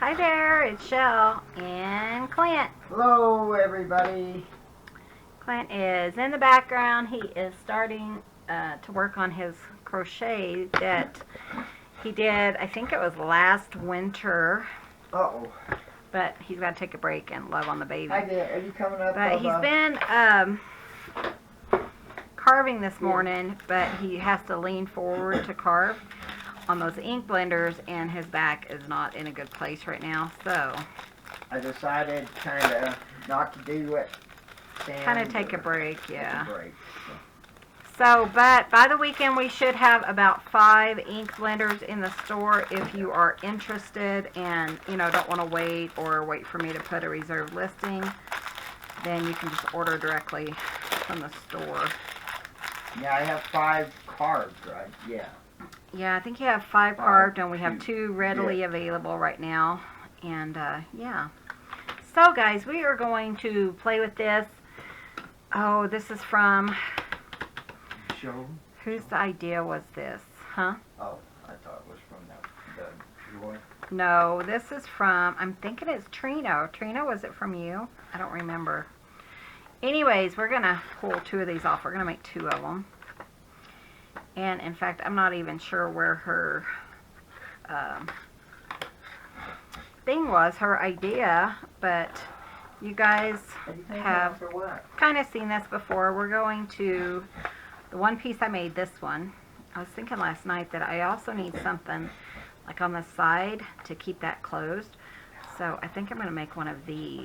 Hi there, it's Chelle and Clint. Hello, everybody. Clint is in the background. He is starting to work on his crochet that he did, I think it was last winter. Uh-oh. But he's got to take a break and love on the baby. Hi there. Are you coming up? But he's been carving this morning, but he has to lean forward to carve on those ink blenders, and his back is not in a good place right now, so I decided kind of not to do it. Kind of take a break, yeah. Take a break. So, but by the weekend we should have about 5 ink blenders in the store. If you are interested and, you know, don't want to wait for me to put a reserved listing, then you can just order directly from the store. Yeah, I have 5 carved, right? Yeah. Yeah, I think you have 5 carved, and we have 2 readily available right now. And, yeah. So, guys, we are going to play with this. Oh, this is from... Show? Whose idea was this? Huh? Oh, I thought it was from the boy. No, this is from... I'm thinking it's Trina. Trina, was it from you? I don't remember. Anyways, we're going to pull 2 of these off. We're going to make 2 of them. And, in fact, I'm not even sure where her thing was, her idea, but you guys have kind of seen this before. We're going to, the one piece I made, this one, I was thinking last night that I also need something like on the side to keep that closed. So I think I'm going to make one of these.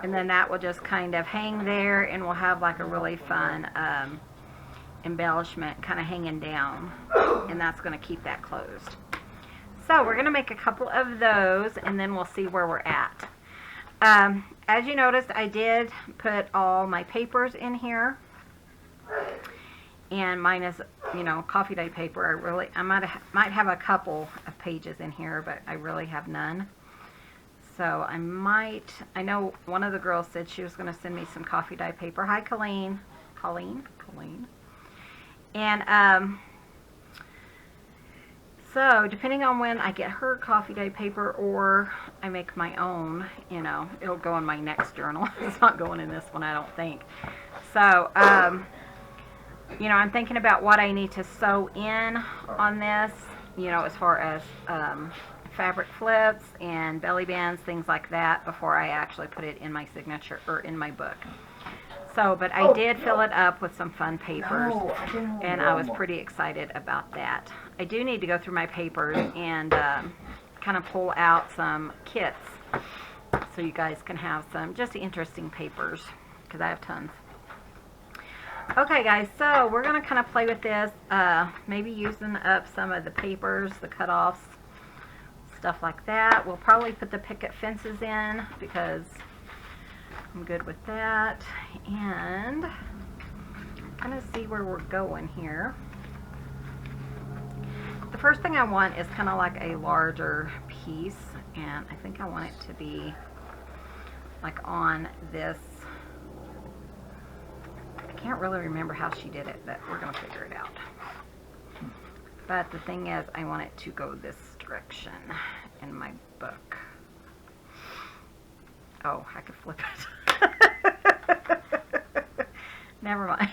And then that will just kind of hang there, and we'll have like a really fun embellishment kind of hanging down, and that's going to keep that closed. So we're going to make a couple of those, and then we'll see where we're at. As you noticed, I did put all my papers in here, and mine is, you know, coffee dye paper. I might have a couple of pages in here, but I really have none. So I know one of the girls said she was going to send me some coffee dye paper. Hi, Colleen. And, so, depending on when I get her coffee dye paper or I make my own, you know, it'll go in my next journal. It's not going in this one, I don't think. So, you know, I'm thinking about what I need to sew in on this, you know, as far as fabric flips and belly bands, things like that, before I actually put it in my signature or in my book. So, but I did fill it up with some fun papers, and I was pretty excited about that. I do need to go through my papers and kind of pull out some kits so you guys can have some just interesting papers, because I have tons. Okay, guys, so we're going to kind of play with this, maybe using up some of the papers, the cutoffs, stuff like that. We'll probably put the picket fences in because I'm good with that, and kind of see where we're going here. The first thing I want is kind of like a larger piece, and I think I want it to be like on this. I can't really remember how she did it, but we're going to figure it out. But the thing is, I want it to go this direction in my book. Oh, I could flip it. Never mind.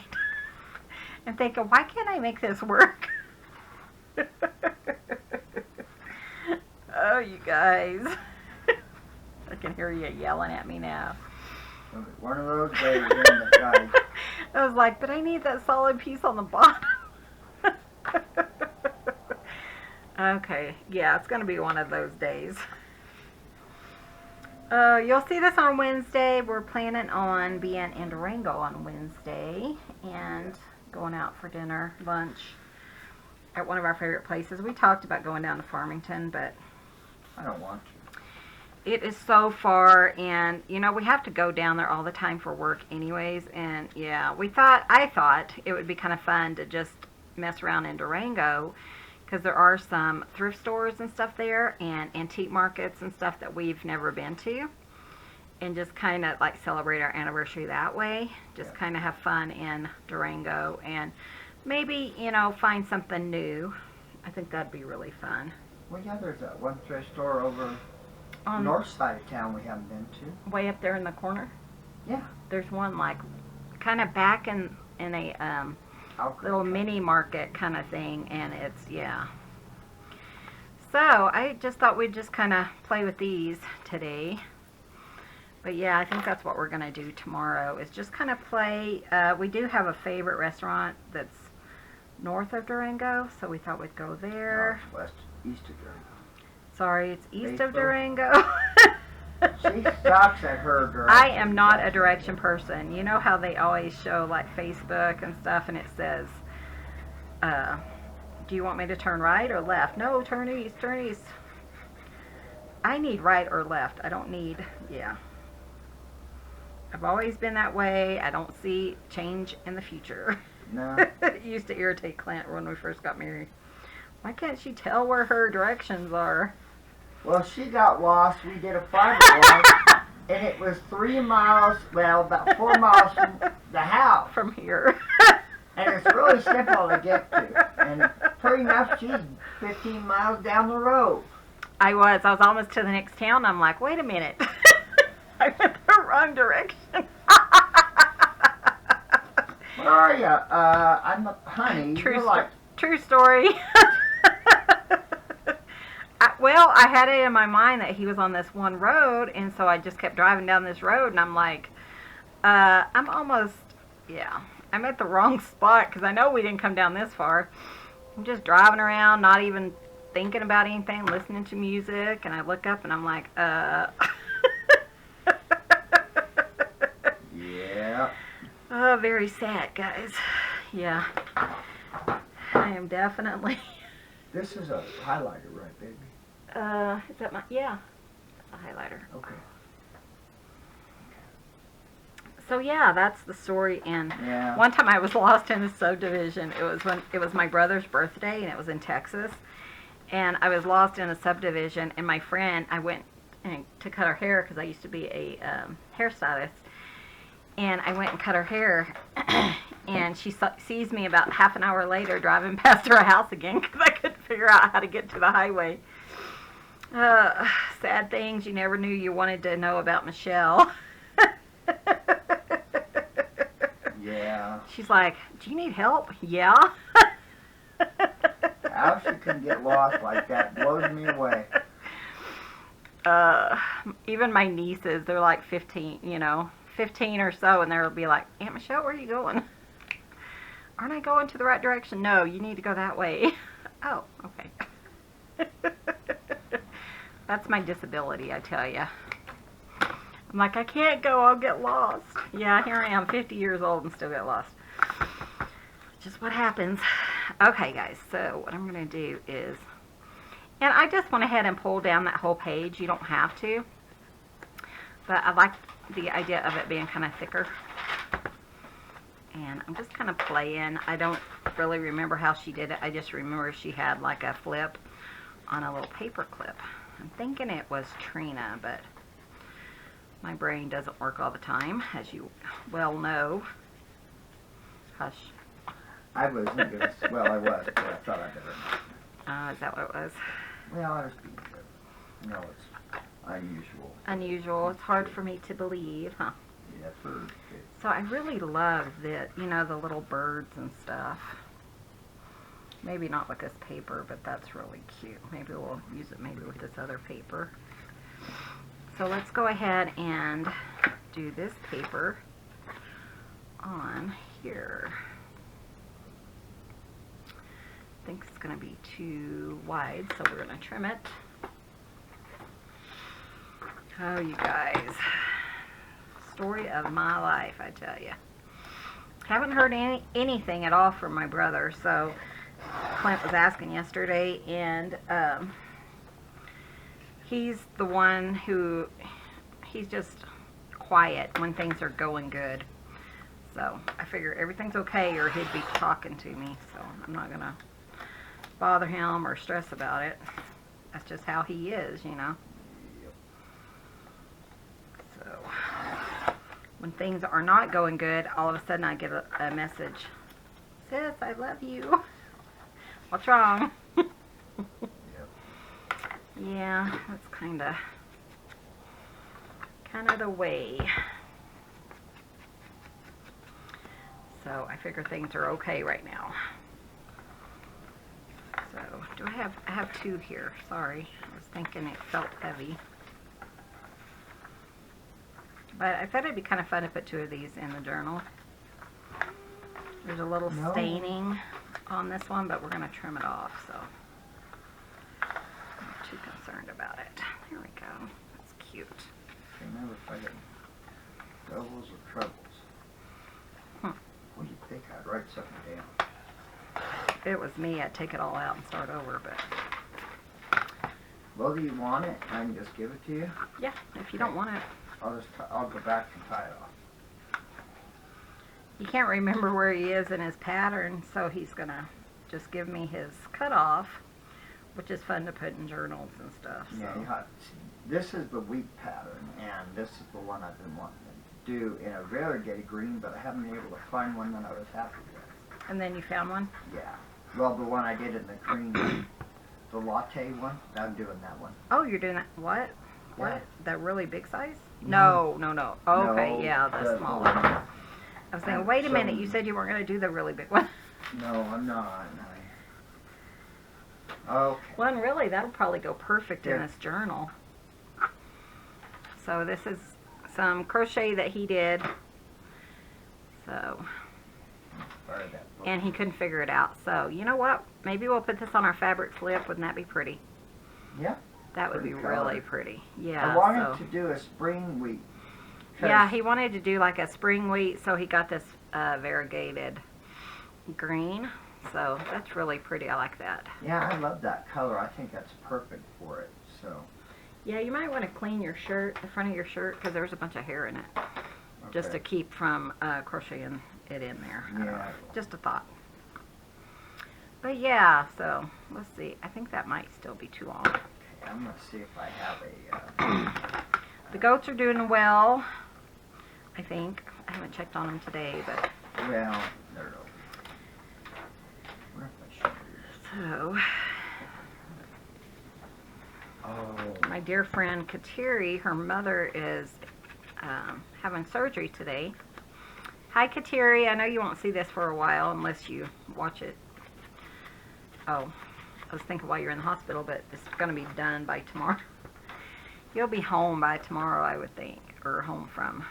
I'm thinking, why can't I make this work? Oh, you guys. I can hear you yelling at me now. One of those days, isn't it, guys? I was like, but I need that solid piece on the bottom. Okay, yeah, it's going to be one of those days. You'll see this on Wednesday. We're planning on being in Durango on Wednesday and going out for dinner, lunch at one of our favorite places. We talked about going down to Farmington, but I don't want to. it is so far, and you know, we have to go down there all the time for work anyways, and yeah, I thought it would be kind of fun to just mess around in Durango, because there are some thrift stores and stuff there, and antique markets and stuff that we've never been to, and just kind of like celebrate our anniversary that way. Just kind of have fun in Durango, and maybe, you know, find something new. I think that'd be really fun. Well, yeah, there's that one thrift store over On north side of town we haven't been to. way up there in the corner. Yeah. There's one like kind of back in a little mini market kind of thing, and it's yeah. So I just thought we'd just kind of play with these today. But yeah, I think that's what we're gonna do tomorrow. Is just kind of play. We do have a favorite restaurant that's north of Durango, so we thought we'd go there. No, it's east of Durango. Sorry, it's east of Facebook. Durango. She sucks at her directions. I am not a direction person. You know how they always show like Facebook and stuff, and it says, do you want me to turn right or left? No, turn east, turn east. I need right or left. I don't need, yeah. I've always been that way. I don't see change in the future. No. It used to irritate Clint when we first got married. Why can't she tell where her directions are? Well, she got lost. We did a fiber walk, and it was 3 miles, well, about 4 miles from the house. From here. And it's really simple to get to. And pretty enough, she's 15 miles down the road. I was almost to the next town. I'm like, wait a minute. I went the wrong direction. Where are you? I'm honey. You're like, true story. Well, I had it in my mind that he was on this one road, and so I just kept driving down this road, and I'm like, I'm almost, yeah, I'm at the wrong spot, because I know we didn't come down this far. I'm just driving around, not even thinking about anything, listening to music, and I look up, and I'm like, yeah. Oh, very sad, guys. Yeah. I am definitely... This is a highlighter, right, baby? Is that my, yeah, a highlighter. Okay. So yeah, that's the story. And Yeah. one time I was lost in a subdivision. It was when it was my brother's birthday, and it was in Texas. And I was lost in a subdivision, and my friend, I went to cut her hair because I used to be a hairstylist. And I went and cut her hair, and she sees me about half an hour later driving past her house again because I couldn't figure out how to get to the highway. Sad things you never knew you wanted to know about Michelle. Yeah. She's like, do you need help? Yeah. How she can get lost like that blows me away. Even my nieces, they're like 15, 15 or so, and they'll be like, Aunt Michelle, where are you going? Aren't I going to the right direction? No, you need to go that way. Oh, okay. That's my disability, I tell you. I'm like, I can't go, I'll get lost. Yeah, here I am, 50 years old and still get lost. Just what happens. Okay, guys, so what I'm going to do is, and I just went ahead and pulled down that whole page. You don't have to. But I like the idea of it being kind of thicker. And I'm just kind of playing. I don't really remember how she did it. I just remember she had like a flip on a little paper clip. I'm thinking it was Trina, but my brain doesn't work all the time, as you well know. Hush. I wasn't going to, well, I was, but I thought I'd better not. Is that what it was? Well, I was being good. No, it's unusual. Unusual. It's hard for me to believe, huh? Yeah, for kids. So I really love the, the little birds and stuff. Maybe not with this paper, but that's really cute. Maybe we'll use it maybe with this other paper. So let's go ahead and do this paper on here. I think it's going to be too wide, so we're going to trim it. Oh, you guys. Story of my life, I tell you. Haven't heard anything at all from my brother, so Clint was asking yesterday, and he's the one who, he's just quiet when things are going good. So I figure everything's okay or he'd be talking to me, so I'm not going to bother him or stress about it. That's just how he is, So when things are not going good, all of a sudden I get a message. Sis, I love you. What's wrong? Yep. Yeah, that's kind of the way. So I figure things are okay right now. So I have 2 here. Sorry, I was thinking it felt heavy. But I thought it'd be kind of fun to put 2 of these in the journal. There's a little staining on this one, but we're going to trim it off, so I'm not too concerned about it. There we go. That's cute. Remember if I get doubles or trebles. What do you think? I'd write something down. If it was me, I'd take it all out and start over, but... Well, do you want it? I can just give it to you? Yeah, if you don't want it. I'll go back and tie it off. He can't remember where he is in his pattern, so he's going to just give me his cutoff, which is fun to put in journals and stuff. So. Yeah, this is the wheat pattern, and this is the one I've been wanting to do in a variegated green, but I haven't been able to find one that I was happy with. And then you found one? Yeah. Well, the one I did in the cream, the latte one, I'm doing that one. Oh, you're doing that? What? Yeah. What? That really big size? No. Okay, No, yeah, the small one. I was thinking, wait a minute, you said you weren't going to do the really big one. No, I'm not. Okay. Well, and really, that'll probably go perfect in this journal. So this is some crochet that he did. So, and he couldn't figure it out. So, you know what? Maybe we'll put this on our fabric flip. Wouldn't that be pretty? Yeah. That would be really pretty. Yeah. I wanted to do a spring wheat. Yeah, he wanted to do like a spring wheat, so he got this variegated green. So that's really pretty. I like that. Yeah, I love that color. I think that's perfect for it. So. Yeah, you might want to clean your shirt, the front of your shirt, because there's a bunch of hair in it. Okay. Just to keep from crocheting it in there. Yeah. Just a thought. But yeah, so let's see. I think that might still be too long. Okay, I'm going to see if I have a... The goats are doing well, I think. I haven't checked on them today, but... Well, they're over. Where have I So... Oh. My dear friend Kateri, her mother is having surgery today. Hi Kateri, I know you won't see this for a while unless you watch it. Oh, I was thinking while you're in the hospital, but it's going to be done by tomorrow. You'll be home by tomorrow, I would think, or home from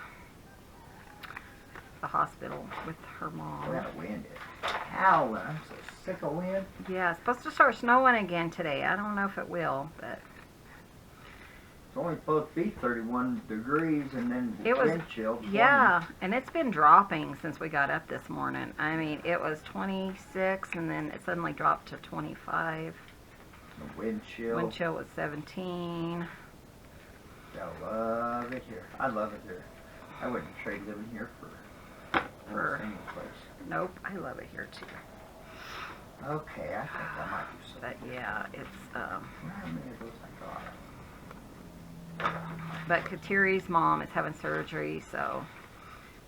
the hospital with her mom. That wind is howling. I'm so sick of wind. Yeah, it's supposed to start snowing again today. I don't know if it will, but... It's only supposed to be 31 degrees and then wind chill. 20. Yeah, and it's been dropping since we got up this morning. I mean, it was 26 and then it suddenly dropped to 25. The wind chill. Wind chill was 17. I love it here. I love it here. I wouldn't trade living here for any place. Nope, I love it here too. Okay, I think I might do something. But yeah, it's How many of those I got? but Kateri's mom is having surgery, so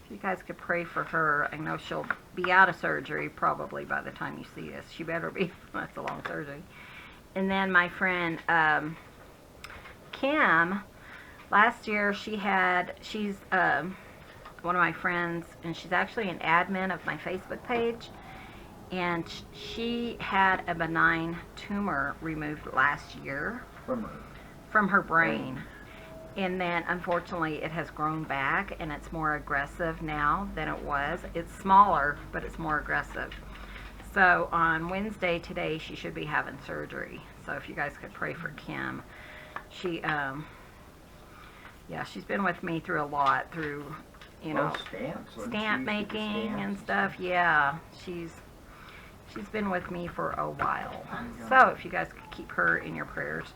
if you guys could pray for her. I know she'll be out of surgery probably by the time you see this. She better be. That's a long surgery. And then my friend Kim, last year she's one of my friends, and she's actually an admin of my Facebook page, and she had a benign tumor removed last year from her brain. And then unfortunately it has grown back and it's more aggressive now than it was. It's smaller, but it's more aggressive. So on Wednesday today she should be having surgery. So if you guys could pray for Kim. She yeah, she's been with me through a lot, through, you know, stamp making and stuff. Yeah, she's been with me for a while. So if you guys could keep her in your prayers.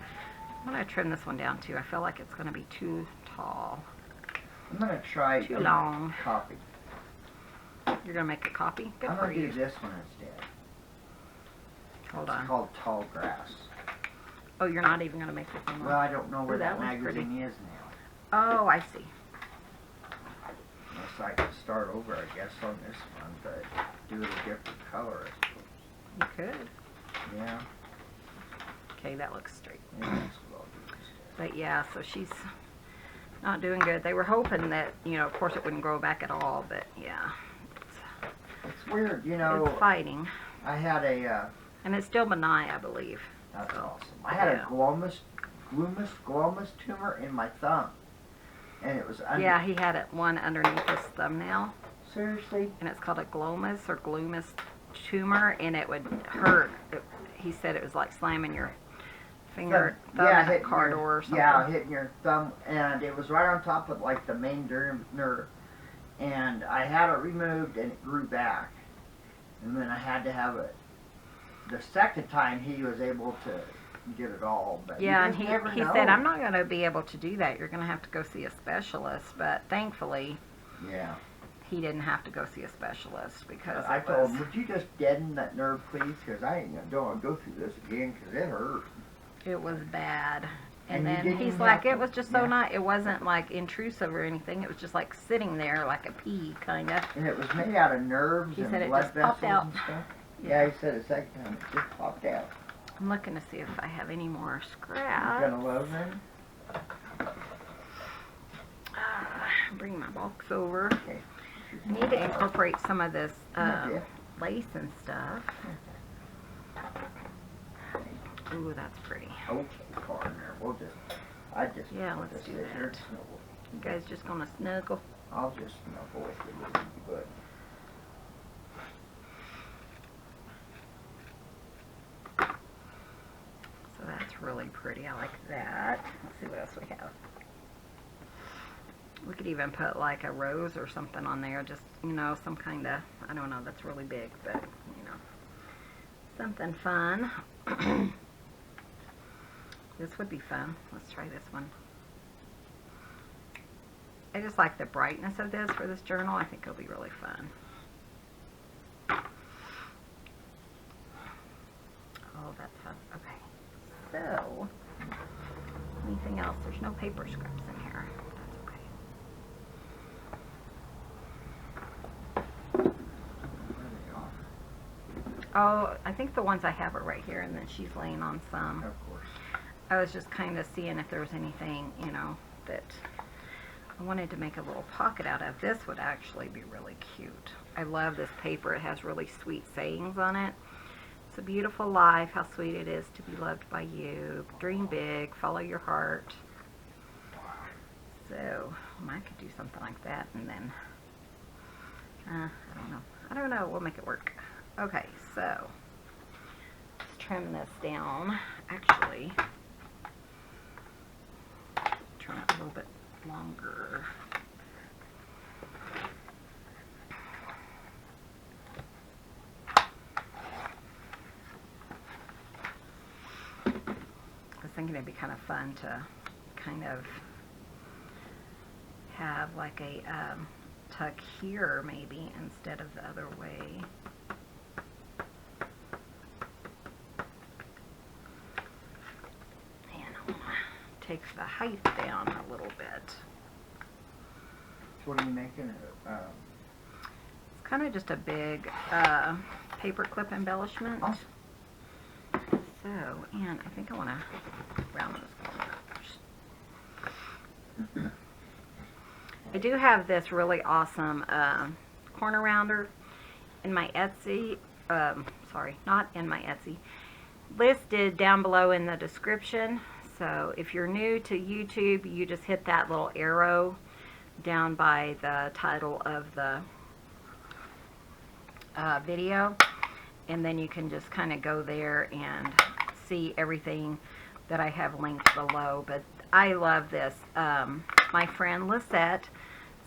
I'm going to trim this one down too. I feel like it's going to be too tall. I'm going to try too long. Copy. You're going to make a copy? Good I'm for you. going to do this one instead. Hold on. It's called Tall Grass. Oh, you're not even going to make this one? Well, I don't know where that magazine is now. Oh, I see. Unless I can start over, I guess, on this one, but do it a different color, I suppose. You could. Yeah. Okay, that looks straight. Yeah, that's low. But yeah, so she's not doing good. They were hoping that, you know, of course it wouldn't grow back at all, but yeah. It's weird, you know. It's fighting. I had a... and it's still benign, I believe. That's so, awesome. I had a glomus tumor in my thumb. And it was yeah, he had one underneath his thumbnail. Seriously? And it's called a glomus tumor, and it would hurt. He said it was like slamming your thumb in a car door or something. Yeah, hitting your thumb, and it was right on top of like the main nerve. And I had it removed, and it grew back. And then I had to have it. The second time, he was able to get it all. But yeah, and he said, I'm not going to be able to do that. You're going to have to go see a specialist. But thankfully, yeah, he didn't have to go see a specialist because I told him, would you just deaden that nerve, please? Because I don't want to go through this again because it hurt. It was bad. And then he's like, it was just so nice. It wasn't like intrusive or anything. It was just like sitting there like a pea, kind of. And it was made out of nerves and blood vessels and stuff. Yeah, he said the second time it just popped out. I'm looking to see if I have any more scraps. You gonna load them? Bring my box over. Okay. I need to incorporate some of this lace and stuff. Ooh, that's pretty. Okay, partner. Let's do that. You guys just gonna snuggle? I'll just snuggle with you, but. So that's really pretty. I like that. Let's see what else we have. We could even put like a rose or something on there. Just, you know, some kind of, I don't know, that's really big, but, you know, something fun. This would be fun. Let's try this one. I just like the brightness of this for this journal. I think it'll be really fun. Oh, that's fun. Okay. So, anything else? There's no paper scraps in here. That's okay. Oh, I think the ones I have are right here, and then she's laying on some. Of course. I was just kind of seeing if there was anything, you know, that I wanted to make a little pocket out of. This would actually be really cute. I love this paper. It has really sweet sayings on it. It's a beautiful life. How sweet it is to be loved by you. Dream big. Follow your heart. So, I could do something like that, and then, I don't know. I don't know. We'll make it work. Okay, so, let's trim this down. Actually, trim it a little bit longer. I was thinking it'd be kind of fun to kind of have like a tuck here maybe instead of the other way. Takes the height down a little bit. So what are you making? It's kind of just a big paperclip embellishment. Awesome. So, and I think I want to round this corner. I do have this really awesome corner rounder in my Etsy. Sorry, not in my Etsy. Listed down below in the description. So if you're new to YouTube, you just hit that little arrow down by the title of the video, and then you can just kind of go there and see everything that I have linked below. But I love this. My friend Lisette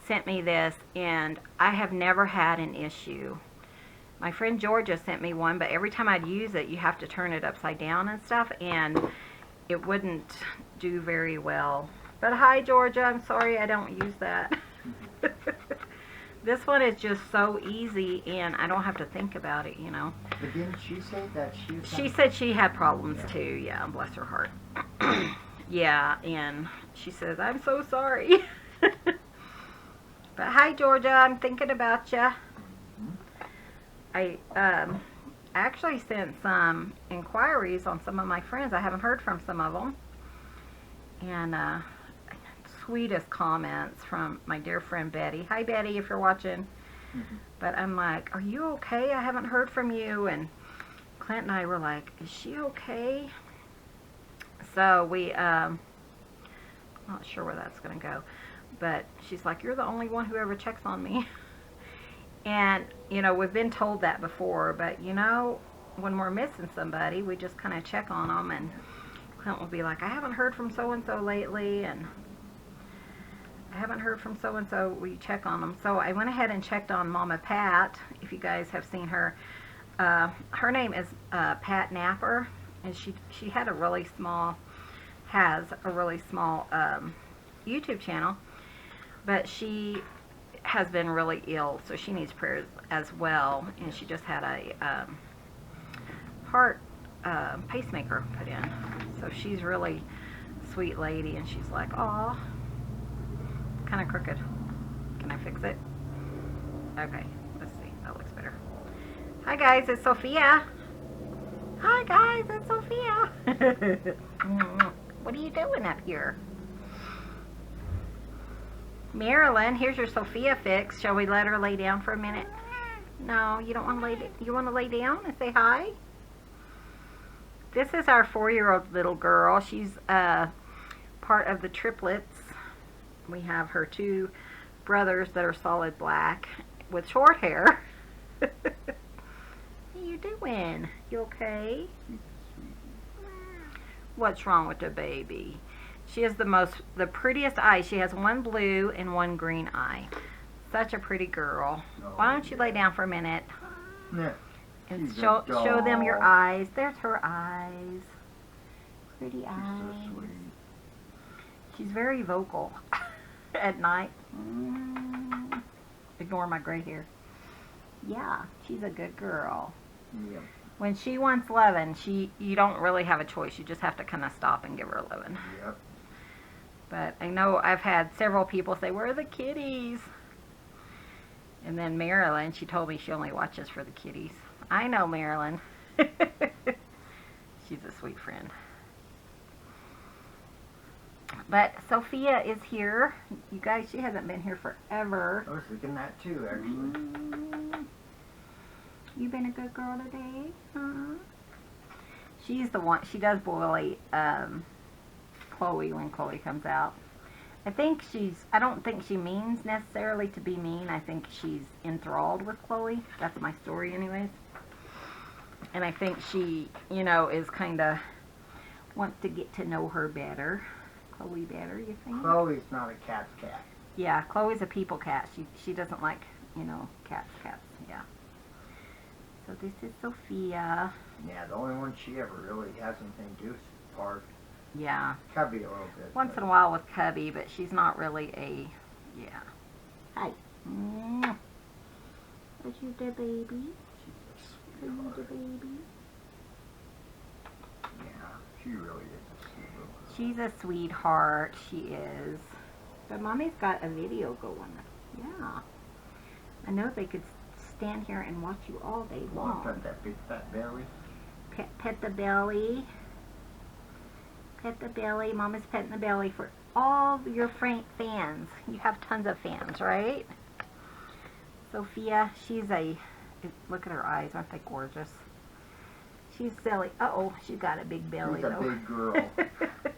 sent me this, and I have never had an issue. My friend Georgia sent me one, but every time I'd use it, you have to turn it upside down and stuff, and it wouldn't do very well. But hi, Georgia. I'm sorry I don't use that. This one is just so easy, and I don't have to think about it, you know. But didn't she say that she said she had problems too. Yeah, bless her heart. Yeah, and she says, I'm so sorry. But hi, Georgia. I'm thinking about you. I actually sent some inquiries on some of my friends. I haven't heard from some of them. And sweetest comments from my dear friend Betty. Hi, Betty, if you're watching. But I'm like, are you okay? I haven't heard from you. And Clint and I were like, is she okay? So we, not sure where that's going to go. But she's like, you're the only one who ever checks on me. And, you know, we've been told that before. But, you know, when we're missing somebody, we just kind of check on them. And Clint will be like, I haven't heard from so-and-so lately. And I haven't heard from so-and-so. We check on them. So I went ahead and checked on Mama Pat, if you guys have seen her. Her name is Pat Napper. And she had a really small, has a really small YouTube channel. But she has been really ill, so she needs prayers as well. And she just had a heart pacemaker put in. So she's really a sweet lady, and she's like, aw, kind of crooked. Can I fix it? Okay, let's see. That looks better. Hi guys, it's Sophia. Hi guys, it's Sophia. What are you doing up here? Marilyn, here's your Sophia fix. Shall we let her lay down for a minute? No, you don't want to lay. You want to lay down and say hi? This is our 4-year-old little girl. She's part of the triplets. We have her 2 brothers that are solid black with short hair. What are you doing? You okay? What's wrong with the baby? She has the prettiest eyes. She has 1 blue and 1 green eye. Such a pretty girl. Why don't you lay down for a minute? Yeah. And show them your eyes. There's her eyes. Pretty eyes. So sweet. She's very vocal at night. Ignore my gray hair. Yeah, she's a good girl. Yep. When she wants loving, you don't really have a choice. You just have to kind of stop and give her loving. Yep. But I know I've had several people say, where are the kitties? And then Marilyn, she told me she only watches for the kitties. I know Marilyn. She's a sweet friend. But Sophia is here. You guys, she hasn't been here forever. I was thinking that too, actually. You been a good girl today? She's the one, she does bully Chloe when Chloe comes out. I don't think she means necessarily to be mean. I think she's enthralled with Chloe. That's my story anyways. And I think she, you know, is kind of, wants to get to know her better. Chloe better, you think? Chloe's not a cat's cat. Yeah, Chloe's a people cat. She doesn't like, you know, cats, yeah. So this is Sophia. Yeah, the only one she ever really has anything to do is Park. Yeah. Cubby a little bit. Once in a while with Cubby, but she's not really a, yeah. Hi. Are you the baby? Are you the baby? Yeah, she really is a sweet little. She's a sweetheart. She is. But Mommy's got a video going. Yeah. I know they could stand here and watch you all day long. Pet that big fat belly. Pet the belly. Pet the belly. Mama's petting the belly for all your fans. You have tons of fans, right? Sophia, she's a, look at her eyes. Aren't they gorgeous? She's silly. Uh-oh, she's got a big belly, She's a though. big girl.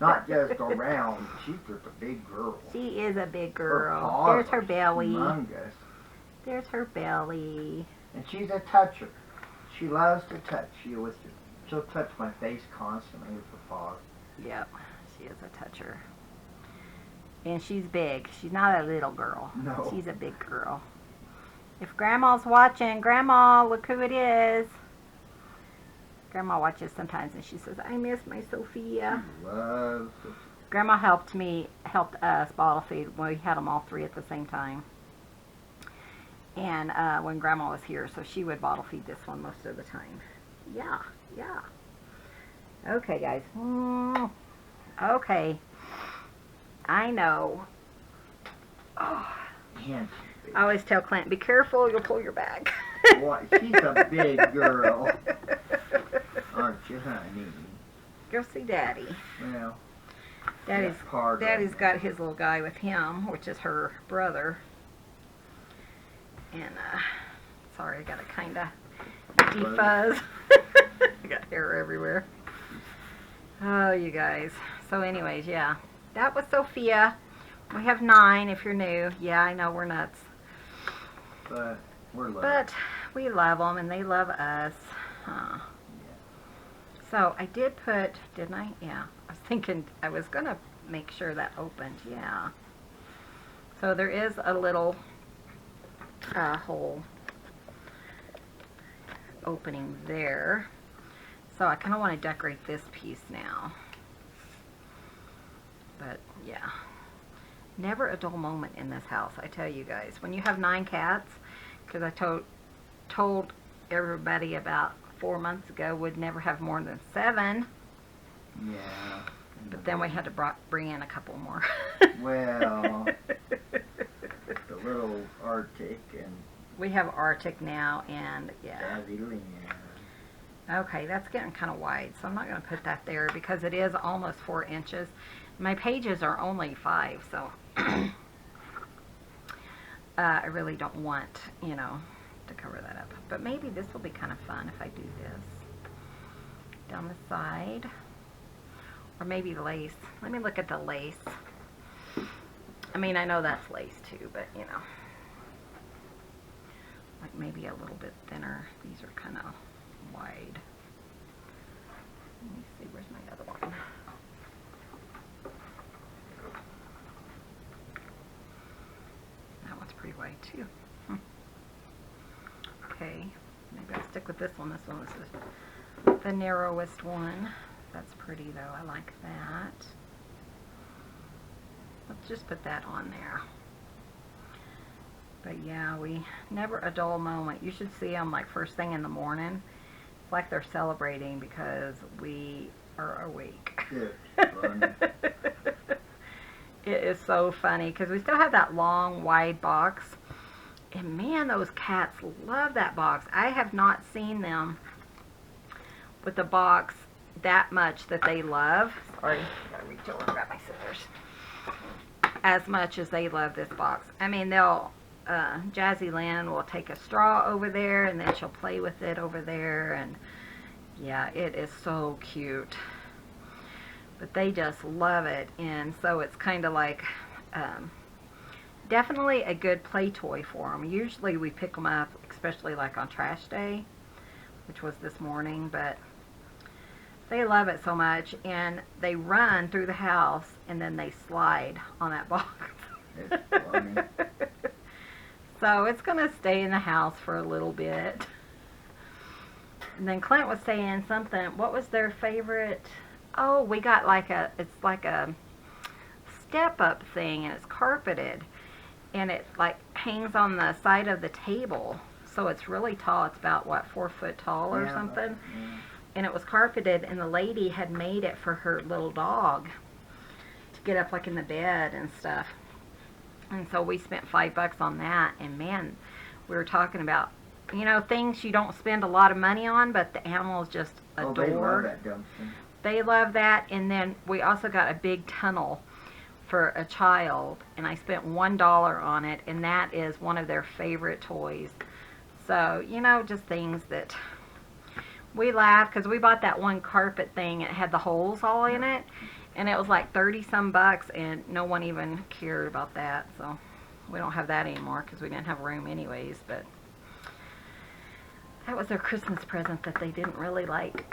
Not just around. She's just a big girl. She is a big girl. Her paws There's her are belly. humongous. There's her belly. And she's a toucher. She loves to touch. She'll touch my face constantly with her paws. Yep, she is a toucher. And she's big. She's not a little girl. No. She's a big girl. If Grandma's watching, Grandma, look who it is. Grandma watches sometimes and she says, I miss my Sophia. She loves to. Grandma helped us bottle feed when we had them all 3 at the same time. And when Grandma was here, so she would bottle feed this one most of the time. Yeah, yeah. Okay, guys. Okay. I know. Oh. Man, I always tell Clint, be careful, you'll pull your back. boy, she's a big girl. Aren't you, honey? Go see Daddy. Well. Daddy's got his little guy with him, which is her brother. And, sorry, I got a kind of defuzz. I got hair everywhere. Oh, you guys. So anyways, yeah. That was Sophia. We have 9 if you're new. Yeah, I know we're nuts. But we're loved. But we love them and they love us. Huh. Yeah. So I did put, didn't I? Yeah. I was thinking I was going to make sure that opened. Yeah. So there is a little hole opening there. So I kind of want to decorate this piece now. But yeah, never a dull moment in this house, I tell you guys. When you have 9 cats, because I told everybody about 4 months ago would never have more than 7. Yeah. But then we had to bring in a couple more. Well, the little Arctic and we have Arctic now, and yeah. Okay, that's getting kind of wide, so I'm not going to put that there because it is almost 4 inches. My pages are only 5, so I really don't want, you know, to cover that up. But maybe this will be kind of fun if I do this down the side. Or maybe lace. Let me look at the lace. I mean, I know that's lace too, but, you know. Like maybe a little bit thinner. These are kind of wide. Let me see, where's my other one? That one's pretty wide too. Okay, maybe I'll stick with this one. This one is the narrowest one. That's pretty though, I like that. Let's just put that on there. But yeah, we never a dull moment. You should see them like first thing in the morning. It's like they're celebrating because we are awake. Yeah, funny. It is so funny because we still have that long, wide box. And man, those cats love that box. I have not seen them with the box that much that they love. Sorry, gotta reach over and grab my scissors. As much as they love this box. I mean, they'll Jazzy Lynn will take a straw over there and then she'll play with it over there, and yeah, it is so cute. But they just love it, and so it's kind of like definitely a good play toy for them. Usually we pick them up, especially like on trash day, which was this morning, but they love it so much, and they run through the house and then they slide on that box. It's funny. So it's going to stay in the house for a little bit. And then Clint was saying something. What was their favorite? Oh, we got like it's like a step-up thing, and it's carpeted. And it like hangs on the side of the table. So it's really tall. It's about, what, 4 foot tall or something? Yeah. And it was carpeted, and the lady had made it for her little dog to get up like in the bed and stuff. And so we spent $5 on that, and man, we were talking about, you know, things you don't spend a lot of money on, but the animals just adore. Oh, they love that dumpster. They love that, and then we also got a big tunnel for a child, and I spent $1 on it, and that is one of their favorite toys. So, you know, just things that we laugh, because we bought that one carpet thing, it had the holes all in it. And it was like 30-some bucks, and no one even cared about that. So we don't have that anymore because we didn't have room anyways. But that was their Christmas present that they didn't really like.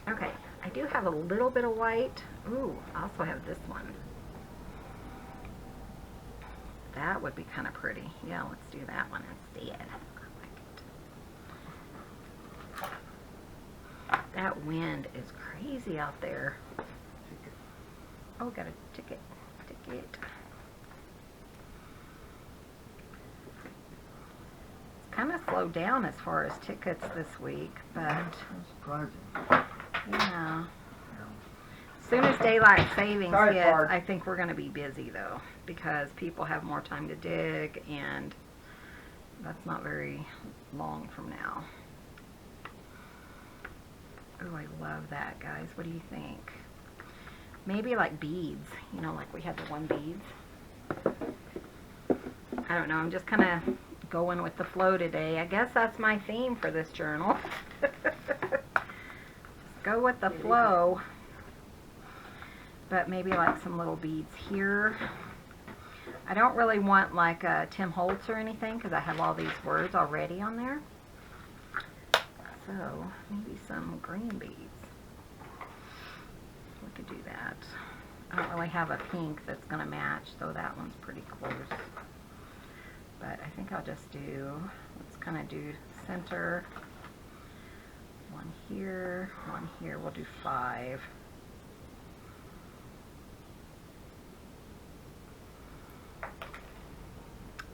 Okay, I do have a little bit of white. Ooh, I also have this one. That would be kind of pretty. Yeah, let's do that one instead. That wind is crazy out there. Oh, got a ticket. It's kind of slowed down as far as tickets this week, but That's surprising. yeah. As soon as daylight savings Sorry, hits, Bart. I think we're going to be busy though, because people have more time to dig, and that's not very long from now. Oh, I love that, guys. What do you think? Maybe like beads, you know, like we had the one beads. I don't know, I'm just kind of going with the flow today. I guess that's my theme for this journal. Just go with the flow. But maybe like some little beads here. I don't really want like a Tim Holtz or anything because I have all these words already on there. So maybe some green beads. We could do that. I don't really have a pink that's going to match, so that one's pretty close. But I think I'll just do, let's kind of do center. One here, one here. We'll do 5.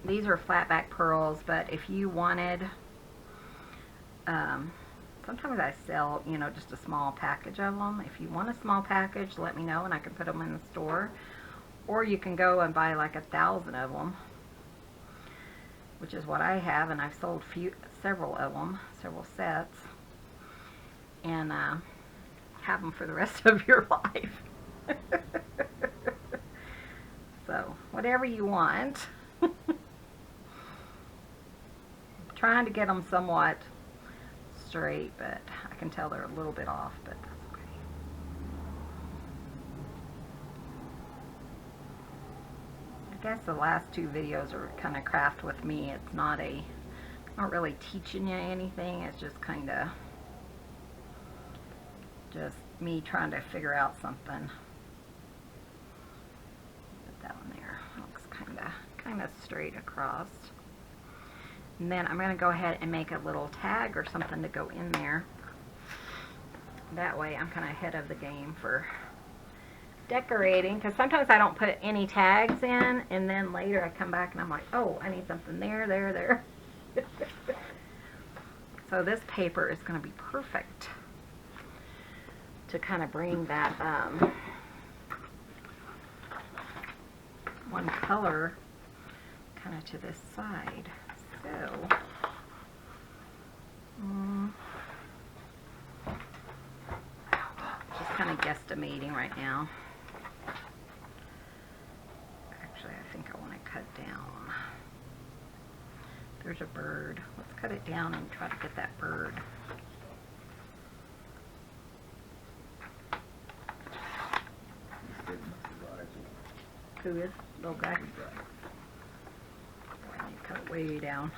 These are flat back pearls, but if you wanted, sometimes I sell, you know, just a small package of them. If you want a small package, let me know and I can put them in the store. Or you can go and buy like 1,000 of them, which is what I have, and I've sold several of them, several sets, and have them for the rest of your life. So, whatever you want. Trying to get them somewhat straight, but I can tell they're a little bit off, but that's okay. I guess the last 2 videos are kind of craft with me. It's not really teaching you anything. It's just kind of just me trying to figure out something. Put that one there. Looks kind of straight across. And then I'm going to go ahead and make a little tag or something to go in there. That way I'm kind of ahead of the game for decorating, because sometimes I don't put any tags in, and then later I come back and I'm like, oh, I need something there. So this paper is going to be perfect to kind of bring that one color kind of to this side. So, just kind of guesstimating right now. Actually, I think I want to cut down. There's a bird. Let's cut it down and try to get that bird. Who is? Little guy? I need to cut it way down.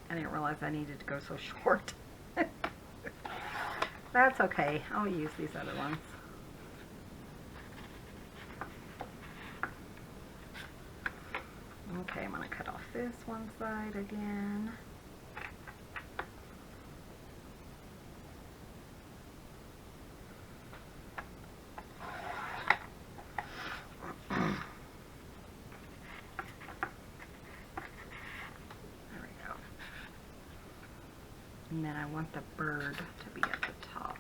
I didn't realize I needed to go so short. That's okay. I'll use these other ones. Okay, I'm going to cut off this one side again. And then I want the bird to be at the top.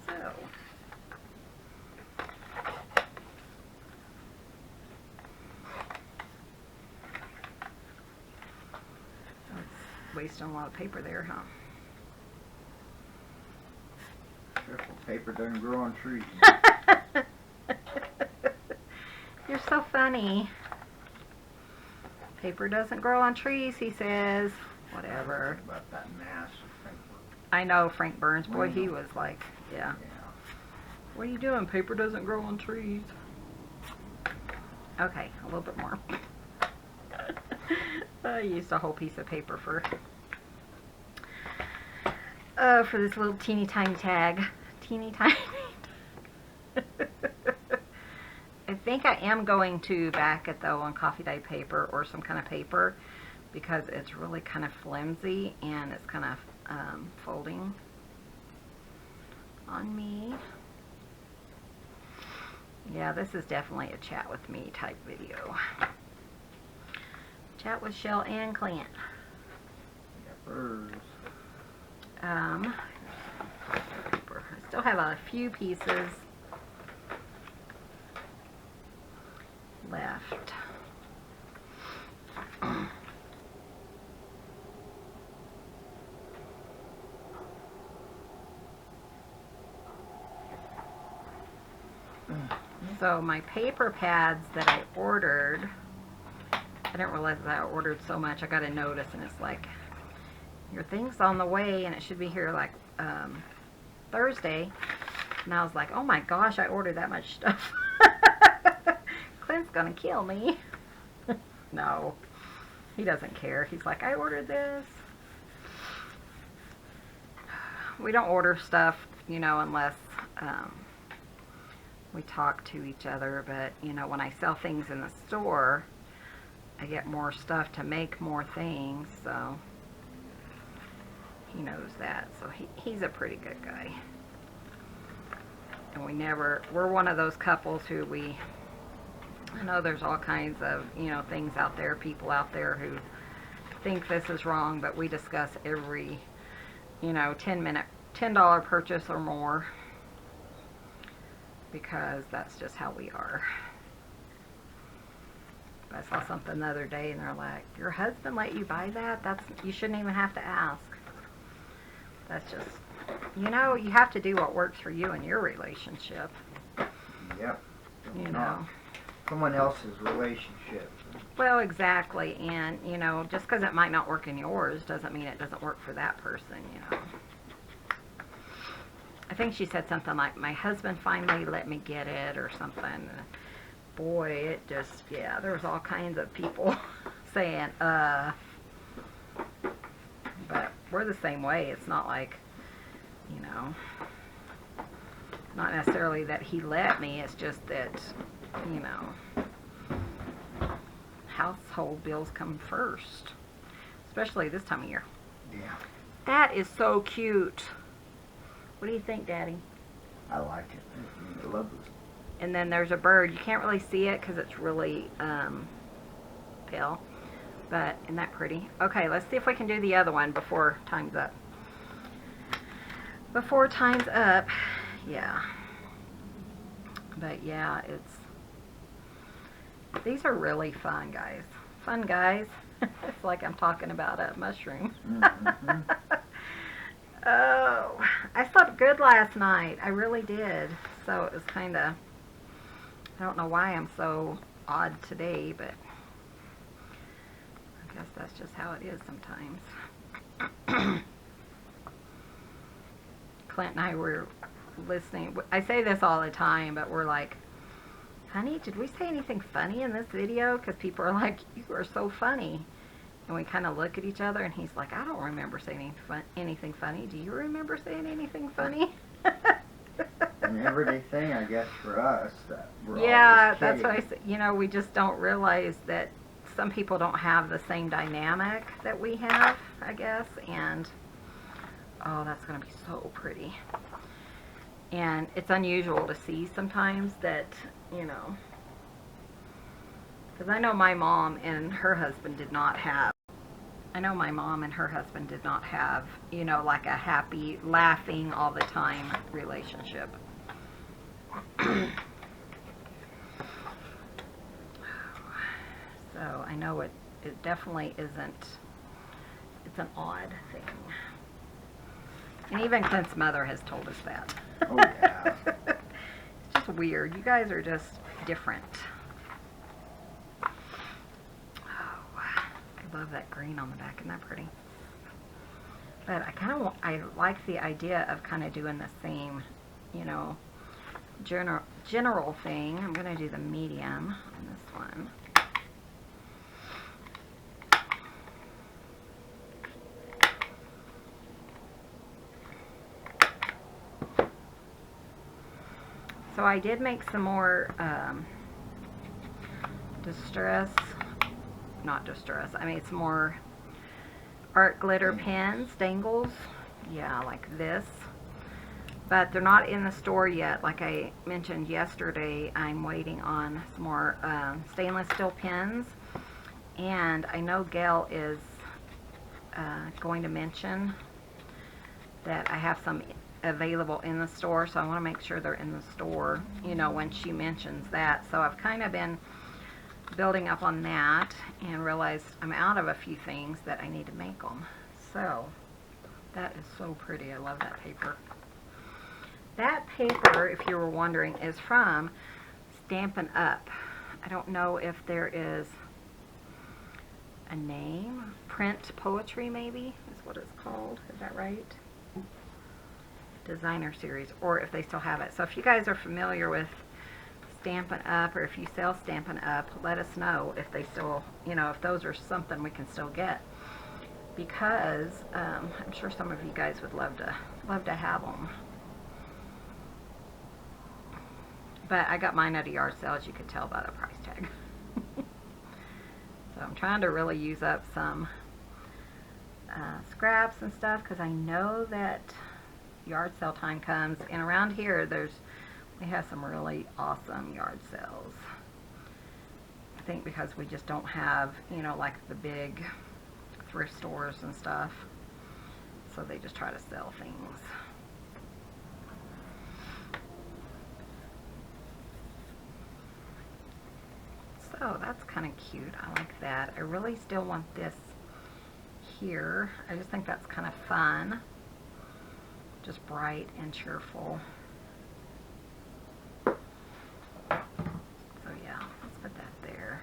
So, it's wasting a lot of paper there, huh? Careful, paper doesn't grow on trees. You're so funny. Paper doesn't grow on trees, he says. Whatever. About that mass of Frank Burns. I know Frank Burns. Boy, he was like, yeah. What are you doing? Paper doesn't grow on trees. Okay, a little bit more. I used a whole piece of paper for this little teeny tiny tag. Teeny tiny. I think I am going to back it though on coffee dye paper or some kind of paper, because it's really kind of flimsy and it's kind of folding on me. Yeah, this is definitely a chat with me type video. Chat with Chelle and Clint. I still have a few pieces left. So my paper pads that I ordered, I didn't realize that I ordered so much. I got a notice and it's like, your thing's on the way and it should be here like Thursday. And I was like, oh my gosh, I ordered that much stuff. Clint's gonna kill me. No, he doesn't care. He's like, I ordered this. We don't order stuff, you know, unless we talk to each other. But, you know, when I sell things in the store, I get more stuff to make more things. So he knows that. So he's a pretty good guy. And we're one of those couples who I know there's all kinds of, you know, things out there, people out there who think this is wrong, but we discuss every, you know, $10 purchase or more, because that's just how we are. I saw something the other day and they're like, your husband let you buy that? You shouldn't even have to ask. That's just, you know, you have to do what works for you in your relationship. Yep. You know. Someone else's relationship. Well, exactly. And, you know, just because it might not work in yours doesn't mean it doesn't work for that person, you know. I think she said something like, my husband finally let me get it or something. Boy, it just, yeah, there was all kinds of people saying, but we're the same way. It's not like, you know, not necessarily that he let me. It's just that, you know, household bills come first, especially this time of year. Yeah. That is so cute. What do you think, Daddy? I like it. I love this. And then there's a bird. You can't really see it because it's really pale. But isn't that pretty? Okay, let's see if we can do the other one before time's up. Before time's up, yeah. But yeah, these are really fun, guys. Fun, guys. It's like I'm talking about a mushroom. Mm-hmm. Oh, I slept good last night. I really did. So it was kind of, I don't know why I'm so odd today, but I guess that's just how it is sometimes. Clint and I were listening. I say this all the time, but we're like, honey, did we say anything funny in this video? Because people are like, you are so funny. And we kind of look at each other, and he's like, I don't remember saying anything funny. Do you remember saying anything funny? An everyday thing, I guess, for us. That we're yeah, always that's what I kidding. said. You know, we just don't realize that some people don't have the same dynamic that we have, I guess. And, oh, that's going to be so pretty. And it's unusual to see sometimes that, you know, because I know my mom and her husband did not have, you know, like a happy, laughing all the time relationship. So I know it definitely isn't, it's an odd thing. And even Clint's mother has told us that. Oh, yeah. It's just weird. You guys are just different. Oh, I love that green on the back. Isn't that pretty? But I like the idea of kind of doing the same, you know, general thing. I'm going to do the medium on this one. So I did make some more some more art glitter pens, dangles. Yeah, like this. But they're not in the store yet. Like I mentioned yesterday, I'm waiting on some more stainless steel pens. And I know Gayle is going to mention that I have some available in the store, so I want to make sure they're in the store, you know, when she mentions that. So I've kind of been building up on that and realized I'm out of a few things that I need to make them. So that is so pretty. I love that paper. That paper, if you were wondering, is from Stampin' Up. I don't know if there is a name. Print Poetry, maybe, is what it's called. Is that right? Designer Series, or if they still have it. So if you guys are familiar with Stampin' Up, or if you sell Stampin' Up, let us know if they still, you know, if those are something we can still get. Because I'm sure some of you guys would love to have them. But I got mine at a yard sale, as you could tell by the price tag. So I'm trying to really use up some scraps and stuff, because I know that yard sale time comes, and around here we have some really awesome yard sales. I think because we just don't have, you know, like the big thrift stores and stuff, so they just try to sell things. So that's kind of cute. I like that. I really still want this here. I just think that's kind of fun. Just bright and cheerful. So yeah, let's put that there.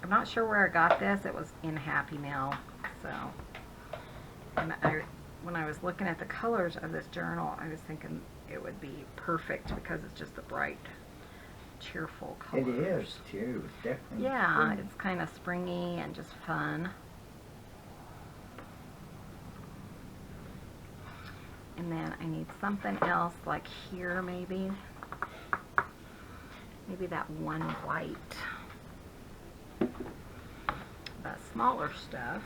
I'm not sure where I got this. It was in Happy Mail. So, and when I was looking at the colors of this journal, I was thinking it would be perfect because it's just the bright, cheerful colors. It is too. It's definitely. Yeah, spring. it's kind of springy and just fun. And then I need something else like here, maybe. Maybe that one white. That smaller stuff.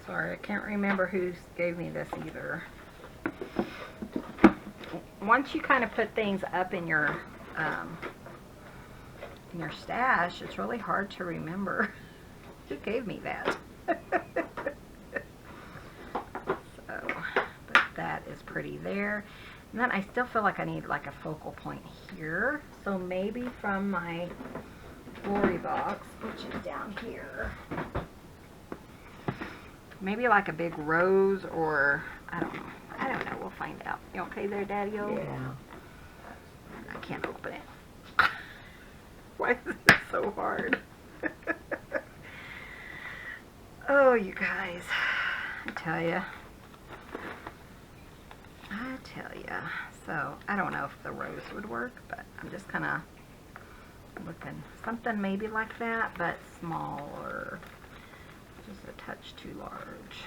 Sorry, I can't remember who gave me this either. Once you kind of put things up in your stash, it's really hard to remember who gave me that. So, but that is pretty there. And then I still feel like I need like a focal point here. So maybe from my glory box, which is down here. Maybe like a big rose, or I don't know. I don't know. We'll find out. You okay there, Daddy-O? Yeah. I can't open it. Why is it so hard? Oh, you guys. I tell ya. So, I don't know if the rose would work, but I'm just kind of looking. Something maybe like that, but smaller. Just a touch too large.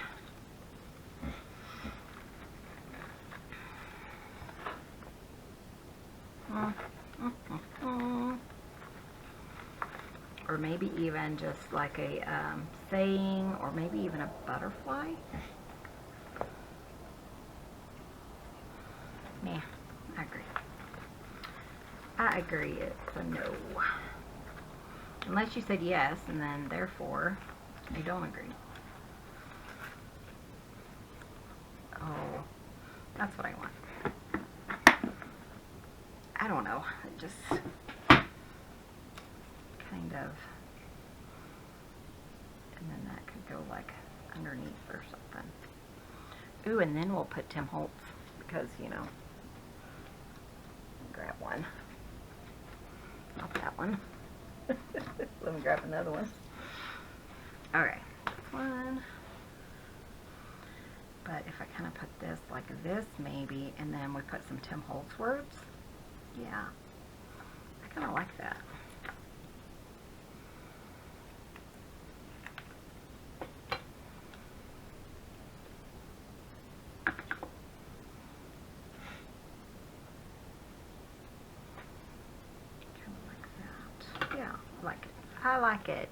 Or maybe even just like a saying, or maybe even a butterfly. Nah, I agree. I agree, it's a no. Unless you said yes, and then therefore I don't agree. Oh, that's what I want. I don't know. It just kind of, and then that could go like underneath or something. Ooh, and then we'll put Tim Holtz, because, you know, grab one. Not that one. Let me grab another one. Alright, this one. But if I kind of put this like this, maybe, and then we put some Tim Holtz words, yeah, I kind of like that. I like it.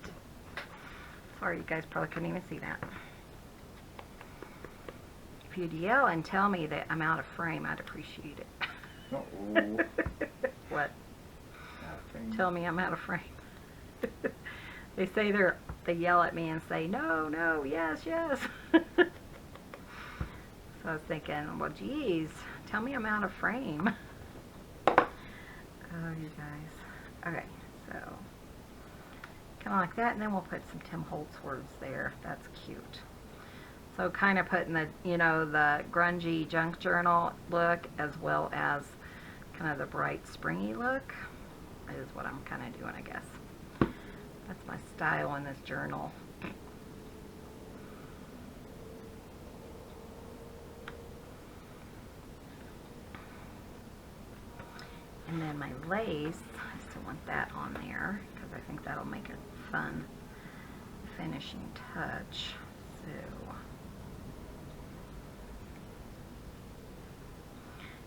Sorry, you guys probably couldn't even see that. If you'd yell and tell me that I'm out of frame, I'd appreciate it. Uh-oh. What? Tell me I'm out of frame. They say they yell at me and say, no, no, yes, yes. So I was thinking, well, geez, tell me I'm out of frame. you guys. Okay, so kind of like that, and then we'll put some Tim Holtz words there. That's cute. So kind of putting the, you know, the grungy junk journal look as well as kind of the bright springy look is what I'm kind of doing, I guess. That's my style in this journal. And then my lace, I still want that on there because I think that'll make it fun finishing touch. So,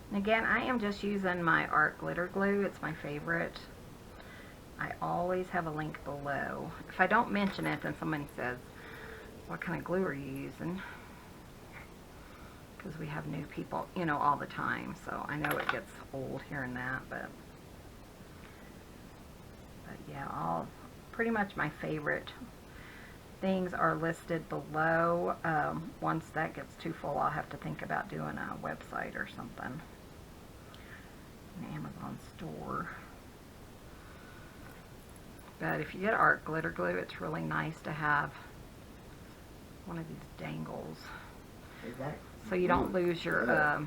and again, I am just using my art glitter glue. It's my favorite. I always have a link below. If I don't mention it, then somebody says, what kind of glue are you using? Because we have new people, you know, all the time. So I know it gets old hearing that, but yeah, all pretty much my favorite things are listed below. Once that gets too full, I'll have to think about doing a website or something. An Amazon store. But if you get art glitter glue, it's really nice to have one of these dangles. So you don't lose your,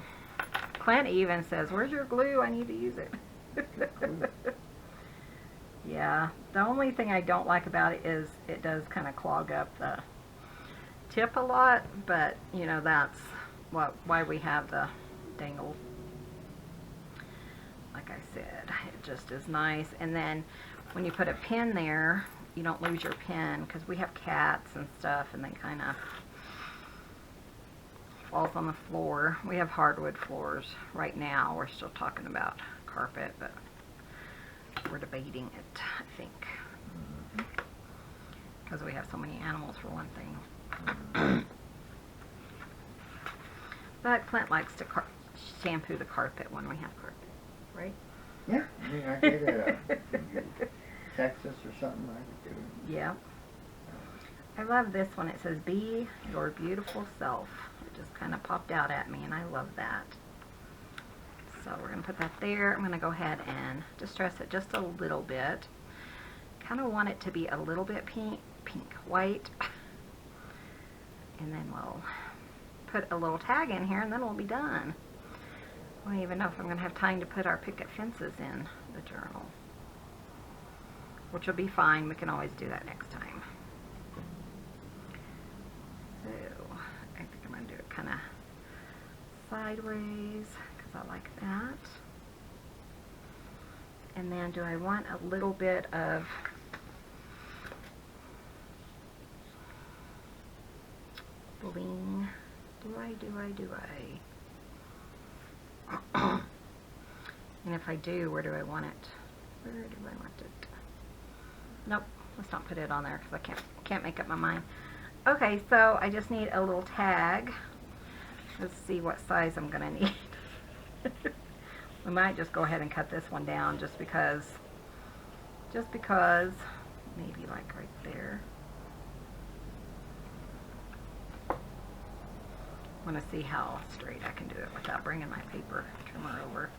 Clint even says, where's your glue? I need to use it. Yeah, the only thing I don't like about it is it does kind of clog up the tip a lot, but you know, that's why we have the dangle. Like I said, it just is nice. And then when you put a pin there, you don't lose your pin, because we have cats and stuff and they kind of falls on the floor. We have hardwood floors right now. We're still talking about carpet, but we're debating it, I think, because we have so many animals for one thing. But Clint likes to shampoo the carpet when we have carpet, right? Yeah, I mean, I did Texas or something I could do. Yeah. I love this one. It says, be your beautiful self. It just kind of popped out at me, and I love that. So we're going to put that there. I'm going to go ahead and distress it just a little bit. Kind of want it to be a little bit white. And then we'll put a little tag in here, and then we'll be done. I don't even know if I'm going to have time to put our picket fences in the journal, which will be fine. We can always do that next time. So I think I'm going to do it kind of sideways because I like that. And then do I want a little bit of bling? Do I? And if I do, where do I want it? Where do I want it? Nope, let's not put it on there because I can't make up my mind. Okay, so I just need a little tag. Let's see what size I'm gonna need. We might just go ahead and cut this one down just because maybe like right there. I want to see how straight I can do it without bringing my paper trimmer over.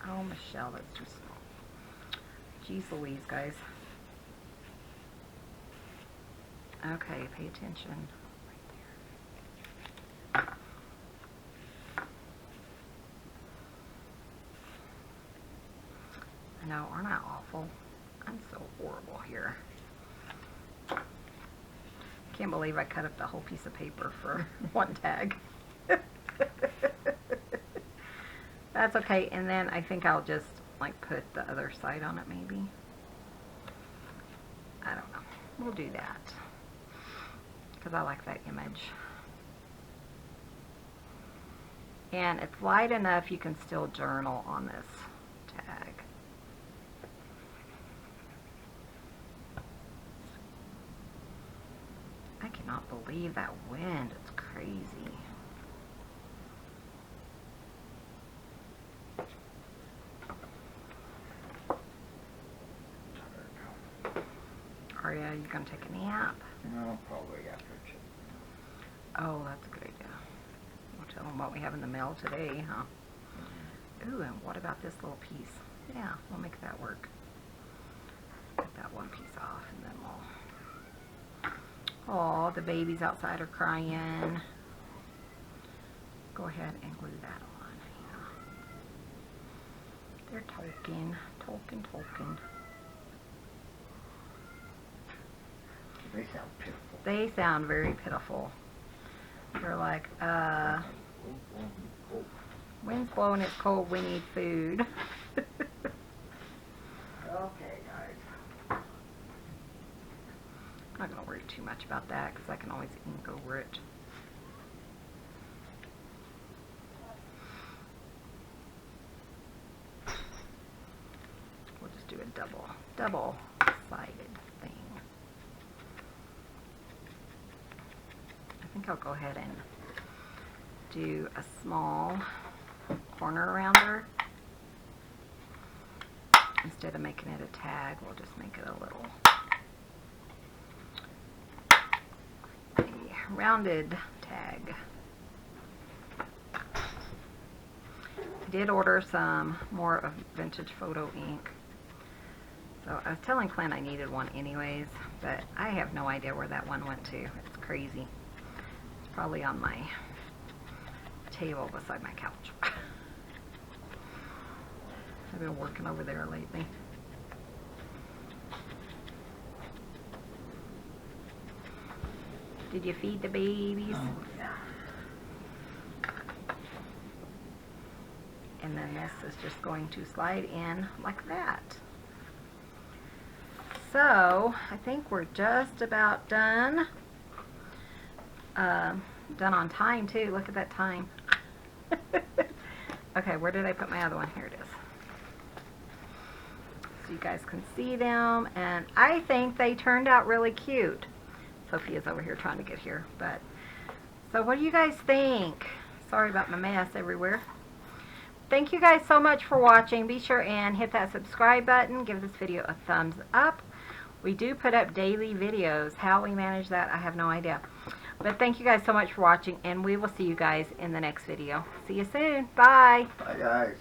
Oh, Michelle, that's just, geez Louise, guys. Okay, pay attention. Right there. I know, aren't I awful? I'm so horrible here. Can't believe I cut up the whole piece of paper for one tag. That's okay, and then I think I'll just like put the other side on it maybe. I don't know. We'll do that because I like that image. And it's light enough you can still journal on this tag. I cannot believe that wind. It's crazy. Aria, you gonna take a nap? No, probably after chicken. Oh, that's a good idea. We'll tell them what we have in the mail today, huh? Ooh, and what about this little piece? Yeah, we'll make that work. Get that one piece off, and then we'll... Oh, the babies outside are crying. Go ahead and glue that on. Yeah. They're talking. They sound pitiful. They sound very pitiful. They're like, wind's blowing, it's cold, we need food. Okay, guys. I'm not going to worry too much about that because I can always ink over it. We'll just do a double-sided thing. I think I'll go ahead and do a small corner around her. Instead of making it a tag, we'll just make it a little rounded tag. I did order some more of vintage photo ink. So I was telling Clint I needed one anyways, but I have no idea where that one went to. It's crazy. It's probably on my table beside my couch. I've been working over there lately. Did you feed the babies? Oh, yeah. And then this is just going to slide in like that. So, I think we're just about done. Done on time too. Look at that time. Okay, where did I put my other one? Here it is. So you guys can see them, and I think they turned out really cute. Sophia's over here trying to get here, but so what do you guys think? Sorry about my mess everywhere. Thank you guys so much for watching. Be sure and hit that subscribe button. Give this video a thumbs up. We do put up daily videos. How we manage that, I have no idea. But thank you guys so much for watching, and we will see you guys in the next video. See you soon. Bye. Bye, guys.